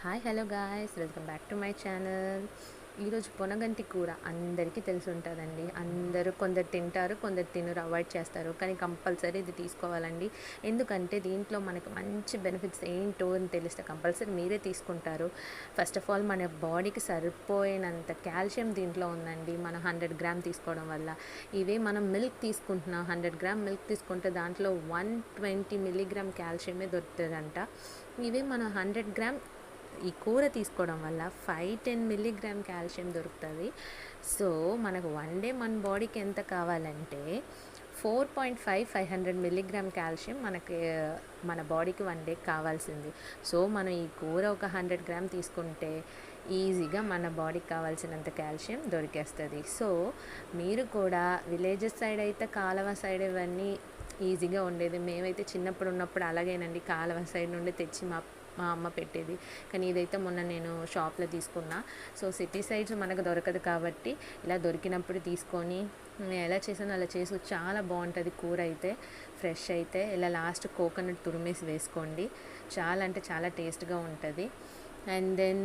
Hi hello guys, welcome back to my channel. ఈరోజు పొనగంటి కూర అందరికీ తెలిసి ఉంటుందండి. అందరూ కొందరు తింటారు, కొందరు తినరు, అవాయిడ్ చేస్తారు. కానీ కంపల్సరీ ఇది తీసుకోవాలండి. ఎందుకంటే దీంట్లో మనకు మంచి బెనిఫిట్స్ ఏంటో అని తెలిస్తే కంపల్సరీ మీరే తీసుకుంటారు. ఫస్ట్ ఆఫ్ ఆల్ మన బాడీకి సరిపోయినంత కాల్షియం దీంట్లో ఉందండి. మనం 100 గ్రామ్ తీసుకోవడం వల్ల. ఇవే మనం మిల్క్ తీసుకుంటున్నాం, 100 గ్రామ్ మిల్క్ తీసుకుంటే దాంట్లో 120 మిల్లీగ్రామ్ కాల్షియమే దొరుకుతుందంట. ఇవే మనం 100 గ్రామ్ ఈ కూర తీసుకోవడం వల్ల 5-10 మిల్లీగ్రామ్ కాల్షియం దొరుకుతుంది. సో మనకు వన్ డే మన బాడీకి ఎంత కావాలంటే 500 మిల్లీగ్రామ్ కాల్షియం మనకి మన బాడీకి వన్ డే కావాల్సింది. సో మనం ఈ కూర ఒక 100 గ్రామ్ తీసుకుంటే ఈజీగా మన బాడీకి కావాల్సినంత కాల్షియం దొరికేస్తుంది. సో మీరు కూడా విలేజెస్ సైడ్ అయితే కాలువ సైడ్ ఇవన్నీ ఈజీగా ఉండేది. మేమైతే చిన్నప్పుడు ఉన్నప్పుడు అలాగేనండి, కాలువ సైడ్ నుండి తెచ్చి మా మా అమ్మ పెట్టేది. కానీ ఇదైతే మొన్న నేను షాప్లో తీసుకున్నా. సో సిటీ సైడ్స్ మనకు దొరకదు కాబట్టి ఇలా దొరికినప్పుడు తీసుకొని నేను ఎలా చేసానో అలా చేసి చాలా బాగుంటుంది కూర అయితే. ఫ్రెష్ అయితే ఇలా లాస్ట్ కోకోనట్ తురిమేసి వేసుకోండి, చాలా అంటే చాలా టేస్ట్గా ఉంటుంది. And then